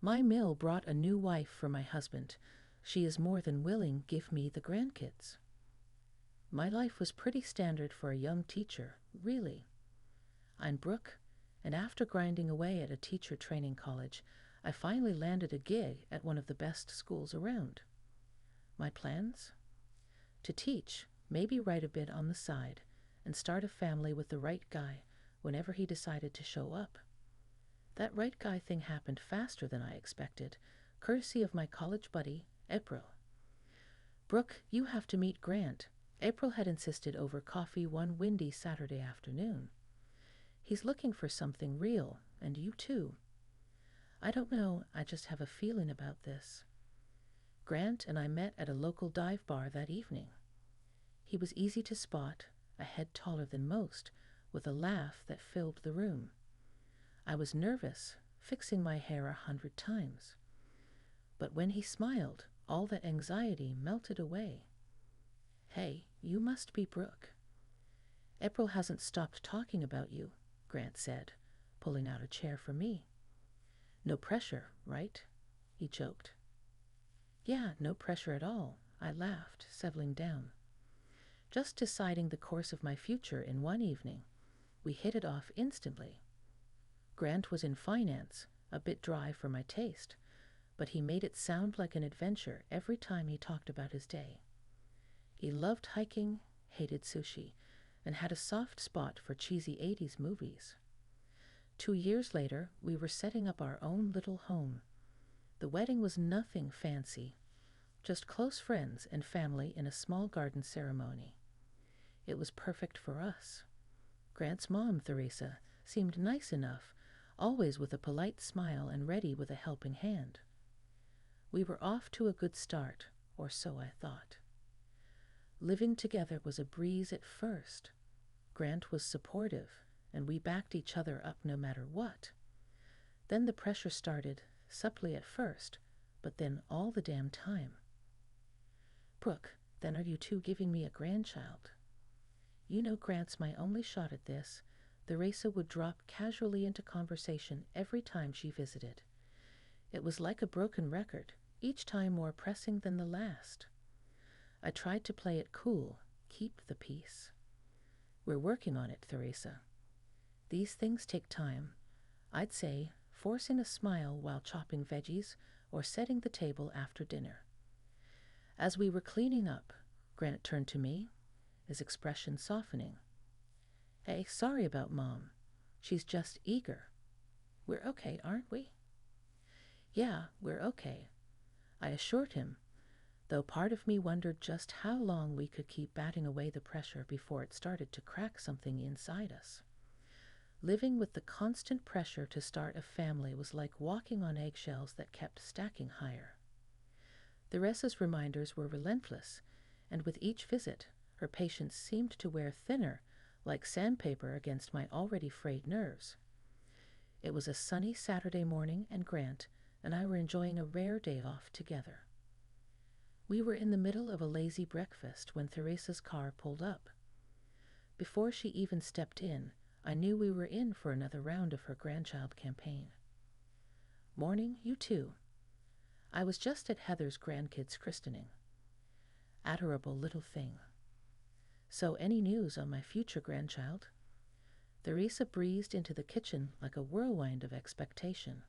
My mill brought a new wife for my husband. She is more than willing give me the grandkids. My life was pretty standard for a young teacher, really. I'm Brooke, and after grinding away at a teacher training college, I finally landed a gig at one of the best schools around. My plans? To teach, maybe write a bit on the side, and start a family with the right guy whenever he decided to show up. That right guy thing happened faster than I expected, courtesy of my college buddy, April. Brooke, you have to meet Grant. April had insisted over coffee one windy Saturday afternoon. He's looking for something real, and you too. I don't know, I just have a feeling about this. Grant and I met at a local dive bar that evening. He was easy to spot, a head taller than most, with a laugh that filled the room. I was nervous, fixing my hair 100 times. But when he smiled, all that anxiety melted away. Hey, you must be Brooke. April hasn't stopped talking about you, Grant said, pulling out a chair for me. No pressure, right? He choked. Yeah, no pressure at all, I laughed, settling down. Just deciding the course of my future in one evening. We hit it off instantly. Grant was in finance, a bit dry for my taste, but he made it sound like an adventure every time he talked about his day. He loved hiking, hated sushi, and had a soft spot for cheesy 80s movies. 2 years later, we were setting up our own little home. The wedding was nothing fancy, just close friends and family in a small garden ceremony. It was perfect for us. Grant's mom, Theresa, seemed nice enough, always with a polite smile and ready with a helping hand. We were off to a good start, or so I thought. Living together was a breeze at first. Grant was supportive, and we backed each other up no matter what. Then the pressure started, subtly at first, but then all the damn time. Brooke, then are you two giving me a grandchild? You know Grant's my only shot at this. Theresa would drop casually into conversation every time she visited. It was like a broken record, each time more pressing than the last. I tried to play it cool, keep the peace. We're working on it, Theresa. These things take time. I'd say forcing a smile while chopping veggies or setting the table after dinner. As we were cleaning up, Grant turned to me, his expression softening. Hey, sorry about Mom. She's just eager. We're okay, aren't we? Yeah, we're okay, I assured him, though part of me wondered just how long we could keep batting away the pressure before it started to crack something inside us. Living with the constant pressure to start a family was like walking on eggshells that kept stacking higher. Theresa's reminders were relentless, and with each visit, her patience seemed to wear thinner, like sandpaper against my already frayed nerves. It was a sunny Saturday morning, and Grant and I were enjoying a rare day off together. We were in the middle of a lazy breakfast when Theresa's car pulled up. Before she even stepped in, I knew we were in for another round of her grandchild campaign. Morning, you too. I was just at Heather's grandkids' christening. Adorable little thing. So any news on my future grandchild? Theresa breezed into the kitchen like a whirlwind of expectation.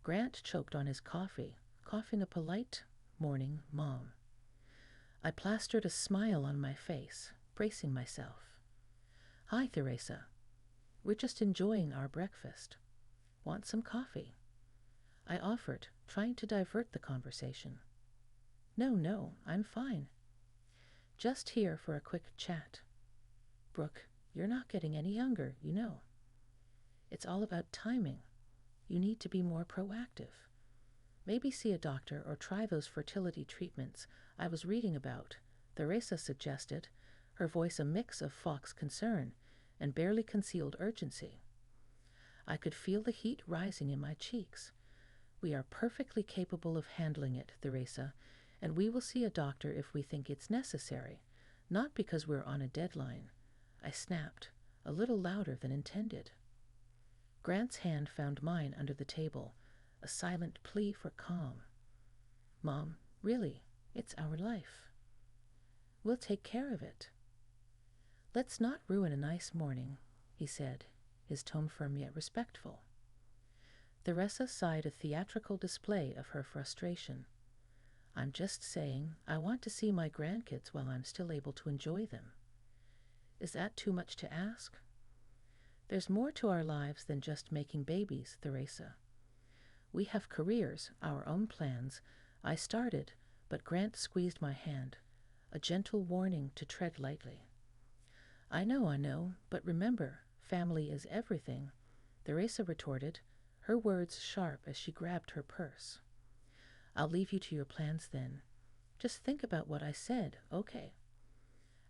Grant choked on his coffee, coughing a polite morning, Mom. I plastered a smile on my face, bracing myself. Hi, Theresa. We're just enjoying our breakfast. Want some coffee? I offered, trying to divert the conversation. No, I'm fine. Just here for a quick chat. Brooke, you're not getting any younger, you know. It's all about timing. You need to be more proactive. Maybe see a doctor or try those fertility treatments I was reading about, Theresa suggested, her voice a mix of fox concern and barely concealed urgency. I could feel the heat rising in my cheeks. We are perfectly capable of handling it, Theresa, and we will see a doctor if we think it's necessary, not because we're on a deadline. I snapped, a little louder than intended. Grant's hand found mine under the table, a silent plea for calm. Mom, really, it's our life. We'll take care of it. Let's not ruin a nice morning, he said, his tone firm yet respectful. Theresa sighed a theatrical display of her frustration. I'm just saying I want to see my grandkids while I'm still able to enjoy them. Is that too much to ask? There's more to our lives than just making babies, Theresa. We have careers, our own plans. I started, but Grant squeezed my hand, a gentle warning to tread lightly. I know, but remember, family is everything, Theresa retorted, her words sharp as she grabbed her purse. I'll leave you to your plans then. Just think about what I said, okay?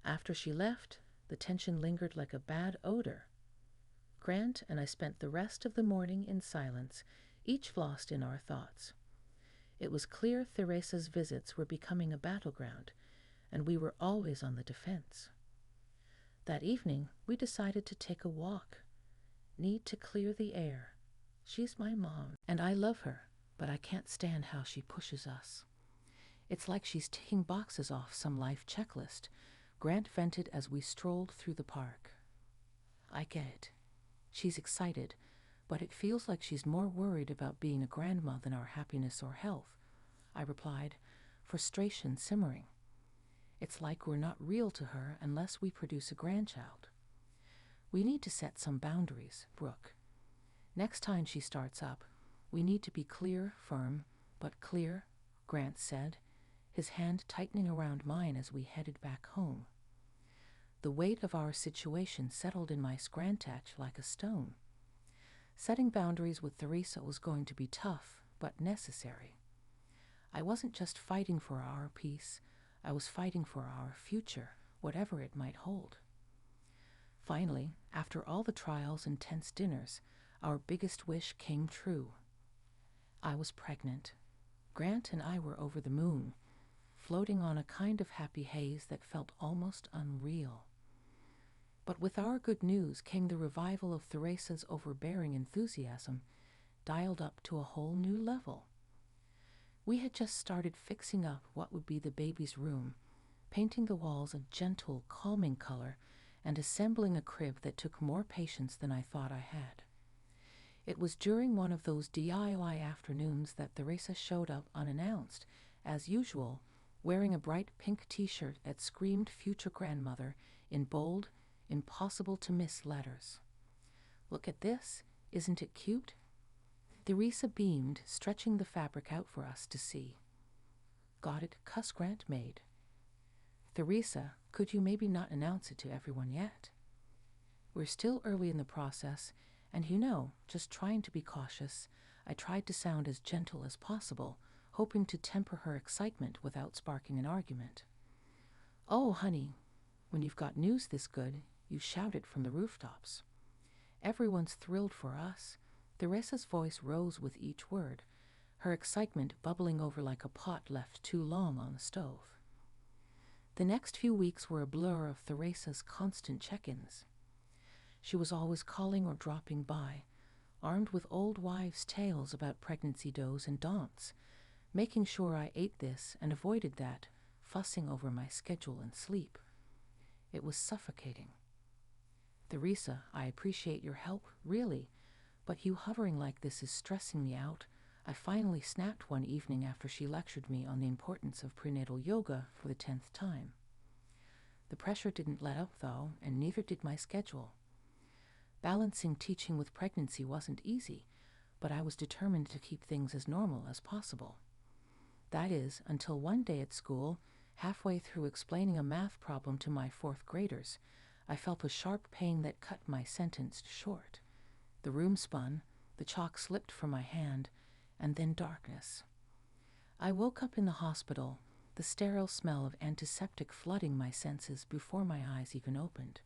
After she left, the tension lingered like a bad odor. Grant and I spent the rest of the morning in silence, each lost in our thoughts. It was clear Theresa's visits were becoming a battleground, and we were always on the defense. That evening, we decided to take a walk. Need to clear the air. She's my mom, and I love her, but I can't stand how she pushes us. It's like she's ticking boxes off some life checklist, Grant vented as we strolled through the park. I get it. She's excited, but it feels like she's more worried about being a grandma than our happiness or health, I replied, frustration simmering. It's like we're not real to her unless we produce a grandchild. We need to set some boundaries, Brooke. Next time she starts up, we need to be clear, firm, but clear, Grant said, his hand tightening around mine as we headed back home. The weight of our situation settled in my scrantach like a stone. Setting boundaries with Theresa was going to be tough, but necessary. I wasn't just fighting for our peace, I was fighting for our future, whatever it might hold. Finally, after all the trials and tense dinners, our biggest wish came true. I was pregnant. Grant and I were over the moon, floating on a kind of happy haze that felt almost unreal. But with our good news came the revival of Theresa's overbearing enthusiasm, dialed up to a whole new level. We had just started fixing up what would be the baby's room, painting the walls a gentle, calming color, and assembling a crib that took more patience than I thought I had. It was during one of those DIY afternoons that Theresa showed up unannounced, as usual, wearing a bright pink t-shirt that screamed future grandmother in bold, impossible-to-miss letters. Look at this, isn't it cute? Theresa beamed, stretching the fabric out for us to see. Got it, cuss Grant made. Theresa, could you maybe not announce it to everyone yet? We're still early in the process, and just trying to be cautious, I tried to sound as gentle as possible, hoping to temper her excitement without sparking an argument. Oh, honey, when you've got news this good, you shout it from the rooftops. Everyone's thrilled for us. Theresa's voice rose with each word, her excitement bubbling over like a pot left too long on the stove. The next few weeks were a blur of Theresa's constant check-ins. She was always calling or dropping by, armed with old wives' tales about pregnancy does and don'ts, making sure I ate this and avoided that, fussing over my schedule and sleep. It was suffocating. Theresa, I appreciate your help, really, but you hovering like this is stressing me out, I finally snapped one evening after she lectured me on the importance of prenatal yoga for the 10th time. The pressure didn't let up, though, and neither did my schedule. Balancing teaching with pregnancy wasn't easy, but I was determined to keep things as normal as possible. That is, until one day at school, halfway through explaining a math problem to my 4th graders, I felt a sharp pain that cut my sentence short. The room spun, the chalk slipped from my hand, and then darkness. I woke up in the hospital, the sterile smell of antiseptic flooding my senses before my eyes even opened.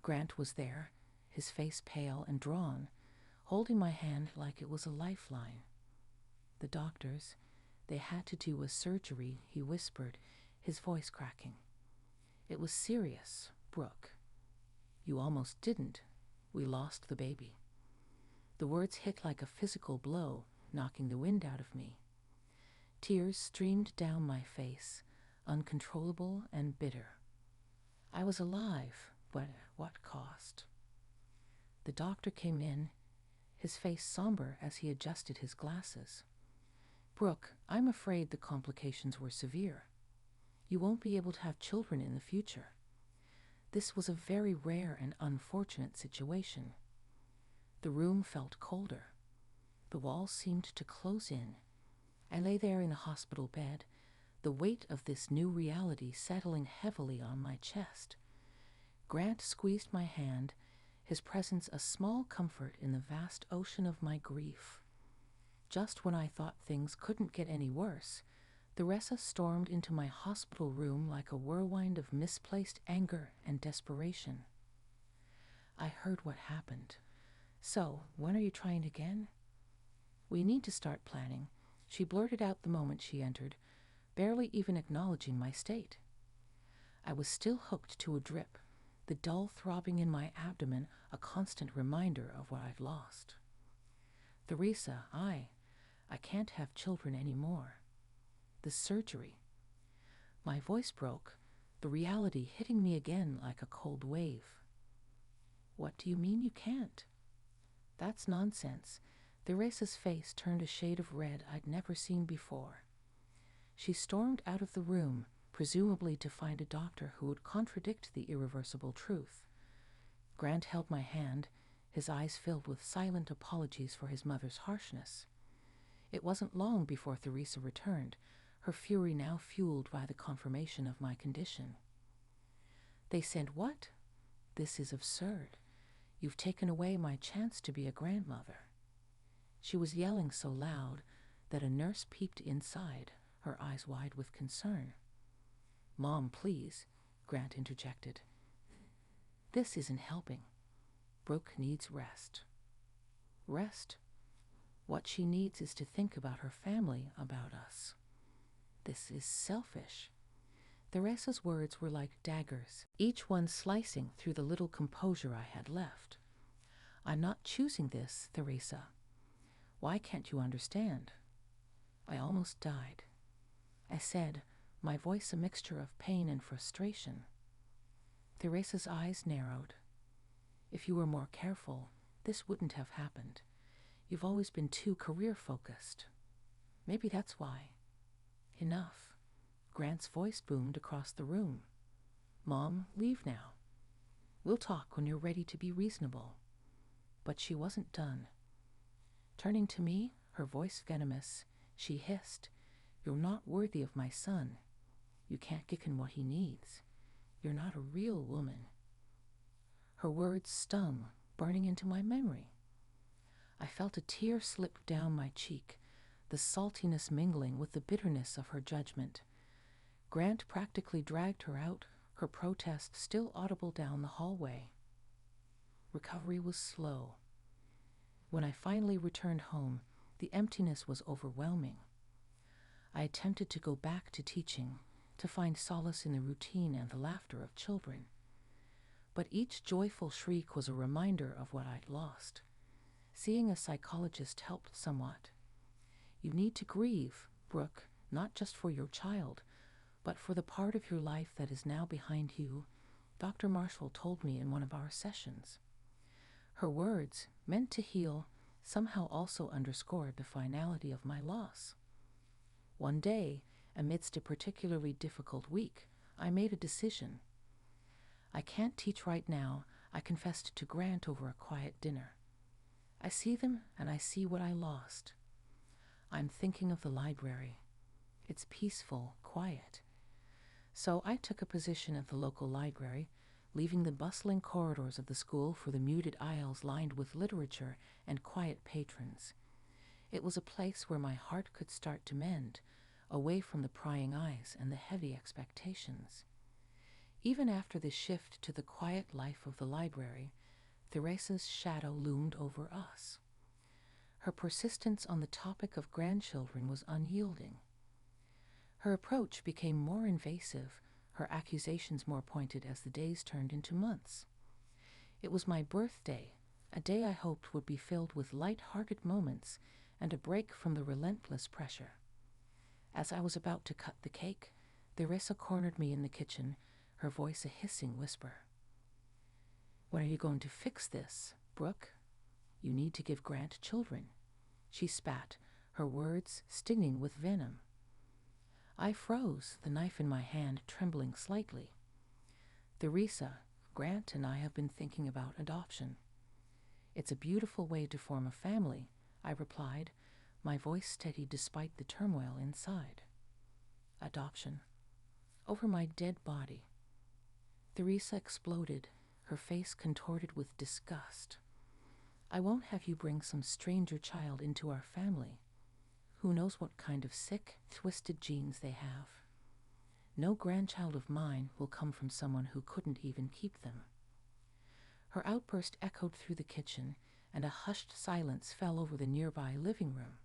Grant was there, his face pale and drawn, holding my hand like it was a lifeline. The doctors, they had to do a surgery, he whispered, his voice cracking. It was serious, Brooke. You almost didn't. We lost the baby. The words hit like a physical blow, knocking the wind out of me. Tears streamed down my face, uncontrollable and bitter. I was alive, but at what cost? The doctor came in, his face somber as he adjusted his glasses. "Brooke, I'm afraid the complications were severe. You won't be able to have children in the future. This was a very rare and unfortunate situation." The room felt colder. The walls seemed to close in. I lay there in a hospital bed, the weight of this new reality settling heavily on my chest. Grant squeezed my hand, his presence a small comfort in the vast ocean of my grief. Just when I thought things couldn't get any worse, Theresa stormed into my hospital room like a whirlwind of misplaced anger and desperation. "I heard what happened. So, when are you trying again?" "We need to start planning," she blurted out the moment she entered, barely even acknowledging my state. I was still hooked to a drip, the dull throbbing in my abdomen a constant reminder of what I'd lost. "Theresa, I can't have children anymore. The surgery." My voice broke, the reality hitting me again like a cold wave. "What do you mean you can't?" "That's nonsense." Theresa's face turned a shade of red I'd never seen before. She stormed out of the room, presumably to find a doctor who would contradict the irreversible truth. Grant held my hand, his eyes filled with silent apologies for his mother's harshness. It wasn't long before Theresa returned, her fury now fueled by the confirmation of my condition. "They said what? This is absurd. You've taken away my chance to be a grandmother." She was yelling so loud that a nurse peeped inside, her eyes wide with concern. "Mom, please," Grant interjected. "This isn't helping. Brooke needs rest." "Rest? What she needs is to think about her family, about us." "This is selfish." Theresa's words were like daggers, each one slicing through the little composure I had left. "I'm not choosing this, Theresa. Why can't you understand?" I almost died. I said, my voice a mixture of pain and frustration. Theresa's eyes narrowed. "If you were more careful, this wouldn't have happened. You've always been too career-focused. Maybe that's why." "Enough." Grant's voice boomed across the room. "Mom, leave now. We'll talk when you're ready to be reasonable." But she wasn't done. Turning to me, her voice venomous, she hissed, "You're not worthy of my son. You can't give him what he needs. You're not a real woman." Her words stung, burning into my memory. I felt a tear slip down my cheek, the saltiness mingling with the bitterness of her judgment. Grant practically dragged her out, her protest still audible down the hallway. Recovery was slow. When I finally returned home, the emptiness was overwhelming. I attempted to go back to teaching, to find solace in the routine and the laughter of children. But each joyful shriek was a reminder of what I'd lost. Seeing a psychologist helped somewhat. You need to grieve, Brooke, not just for your child, but for the part of your life that is now behind you, Dr. Marshall told me in one of our sessions. Her words, meant to heal, somehow also underscored the finality of my loss. One day, amidst a particularly difficult week, I made a decision. "I can't teach right now," I confessed to Grant over a quiet dinner. "I see them and I see what I lost. I'm thinking of the library. It's peaceful, quiet." So I took a position at the local library, leaving the bustling corridors of the school for the muted aisles lined with literature and quiet patrons. It was a place where my heart could start to mend, away from the prying eyes and the heavy expectations. Even after the shift to the quiet life of the library, Theresa's shadow loomed over us. Her persistence on the topic of grandchildren was unyielding. Her approach became more invasive, her accusations more pointed as the days turned into months. It was my birthday, a day I hoped would be filled with light-hearted moments, and a break from the relentless pressure. As I was about to cut the cake, Theresa cornered me in the kitchen, her voice a hissing whisper. "When are you going to fix this, Brooke? You need to give Grant children." She spat, her words stinging with venom. I froze, the knife in my hand trembling slightly. "Theresa, Grant and I have been thinking about adoption." "It's a beautiful way to form a family," I replied, my voice steady despite the turmoil inside. "Adoption. Over my dead body." Theresa exploded, her face contorted with disgust. "I won't have you bring some stranger child into our family. Who knows what kind of sick, twisted genes they have. No grandchild of mine will come from someone who couldn't even keep them." Her outburst echoed through the kitchen, and a hushed silence fell over the nearby living room.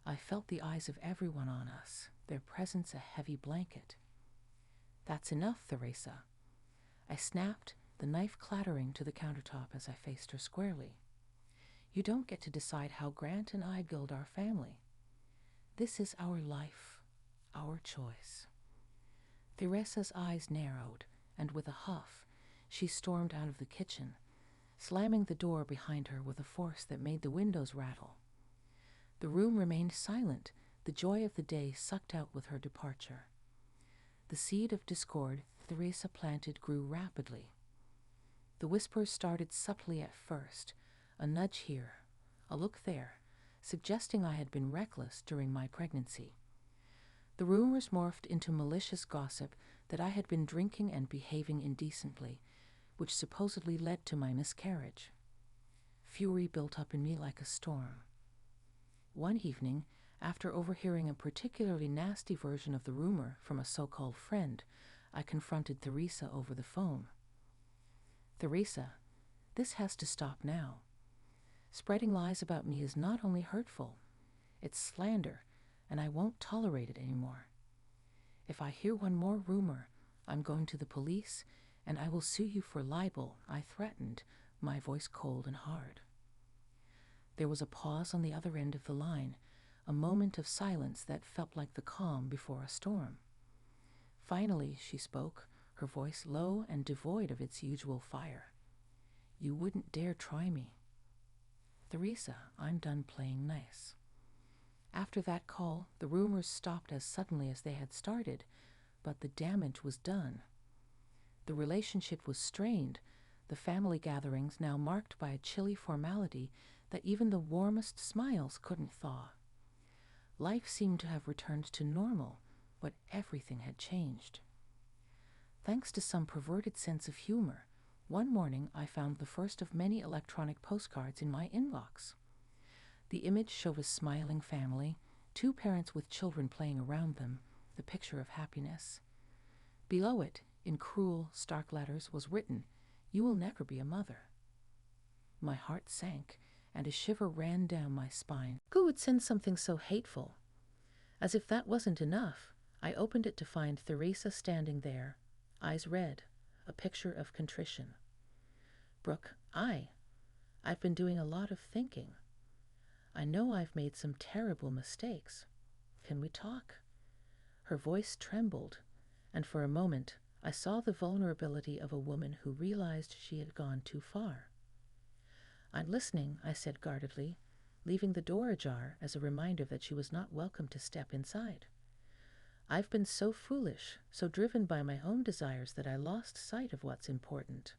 I felt the eyes of everyone on us, their presence a heavy blanket. "That's enough, Theresa." I snapped, the knife clattering to the countertop as I faced her squarely. "You don't get to decide how Grant and I build our family. This is our life, our choice." Theresa's eyes narrowed, and with a huff, she stormed out of the kitchen, slamming the door behind her with a force that made the windows rattle. The room remained silent, the joy of the day sucked out with her departure. The seed of discord Theresa planted grew rapidly. The whispers started subtly at first, a nudge here, a look there, suggesting I had been reckless during my pregnancy. The rumors morphed into malicious gossip that I had been drinking and behaving indecently, which supposedly led to my miscarriage. Fury built up in me like a storm. One evening, after overhearing a particularly nasty version of the rumor from a so-called friend, I confronted Theresa over the phone. "Theresa, this has to stop now. Spreading lies about me is not only hurtful, it's slander, and I won't tolerate it anymore. If I hear one more rumor, I'm going to the police, and I will sue you for libel," I threatened, my voice cold and hard. There was a pause on the other end of the line, a moment of silence that felt like the calm before a storm. Finally, she spoke, her voice low and devoid of its usual fire. "You wouldn't dare try me." "Theresa, I'm done playing nice." After that call, the rumors stopped as suddenly as they had started, but the damage was done. The relationship was strained, the family gatherings now marked by a chilly formality that even the warmest smiles couldn't thaw. Life seemed to have returned to normal, but everything had changed. Thanks to some perverted sense of humor, one morning I found the first of many electronic postcards in my inbox. The image showed a smiling family, two parents with children playing around them, the picture of happiness. Below it, in cruel, stark letters, was written, "You will never be a mother." My heart sank, and a shiver ran down my spine. Who would send something so hateful? As if that wasn't enough, I opened it to find Theresa standing there, eyes red, a picture of contrition. "Brooke, I've been doing a lot of thinking. I know I've made some terrible mistakes. Can we talk?" Her voice trembled, and for a moment I saw the vulnerability of a woman who realized she had gone too far. "I'm listening," I said guardedly, leaving the door ajar as a reminder that she was not welcome to step inside. "I've been so foolish, so driven by my own desires that I lost sight of what's important.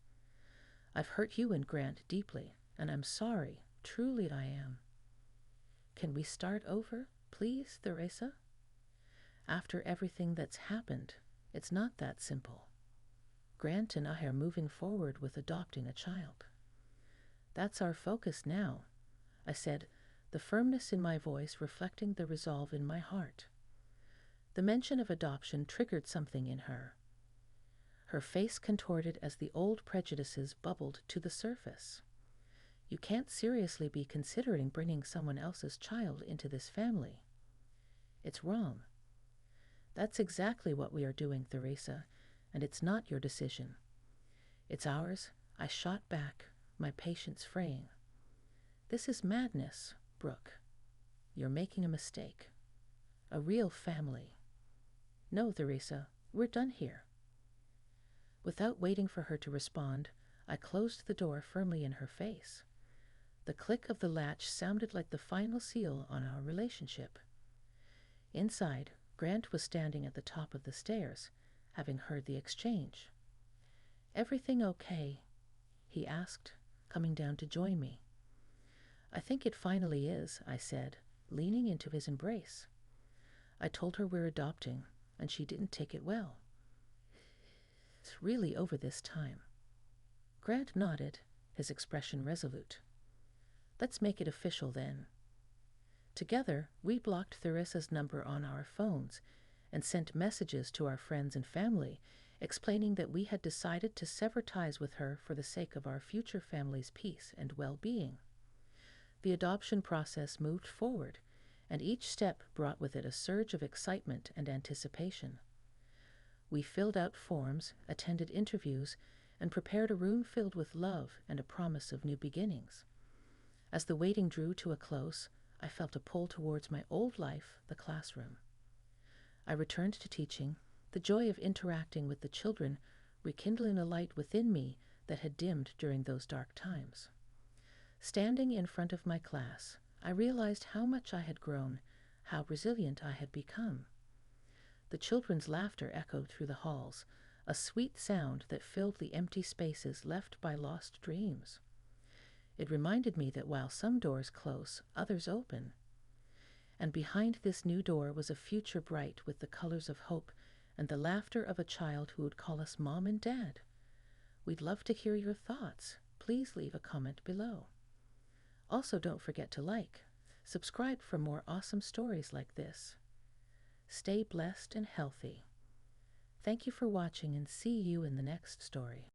I've hurt you and Grant deeply, and I'm sorry, truly I am. Can we start over, please, Theresa? After everything that's happened, it's not that simple. Grant and I are moving forward with adopting a child. That's our focus now," I said, the firmness in my voice reflecting the resolve in my heart. The mention of adoption triggered something in her. Her face contorted as the old prejudices bubbled to the surface. "You can't seriously be considering bringing someone else's child into this family. It's wrong." "That's exactly what we are doing, Theresa, and it's not your decision." "It's ours," I shot back, my patience fraying. "This is madness, Brooke. You're making a mistake. A real family. No, Theresa, we're done here. Without waiting for her to respond, I closed the door firmly in her face. The click of the latch sounded like the final seal on our relationship. Inside, Grant was standing at the top of the stairs, having heard the exchange. "Everything okay?" he asked, coming down to join me. "I think it finally is," I said, leaning into his embrace. I told her we're adopting, and she didn't take it well. "It's really over this time." Grant nodded, his expression resolute. "Let's make it official then." Together, we blocked Theresa's number on our phones and sent messages to our friends and family explaining that we had decided to sever ties with her for the sake of our future family's peace and well-being. The adoption process moved forward, and each step brought with it a surge of excitement and anticipation. We filled out forms, attended interviews, and prepared a room filled with love and a promise of new beginnings. As the waiting drew to a close, I felt a pull towards my old life, the classroom. I returned to teaching, the joy of interacting with the children rekindling a light within me that had dimmed during those dark times. Standing in front of my class, I realized how much I had grown, how resilient I had become. The children's laughter echoed through the halls, a sweet sound that filled the empty spaces left by lost dreams. It reminded me that while some doors close, others open. And behind this new door was a future bright with the colors of hope and the laughter of a child who would call us Mom and Dad. We'd love to hear your thoughts. Please leave a comment below. Also, don't forget to subscribe for more awesome stories like this. Stay blessed and healthy. Thank you for watching, and see you in the next story.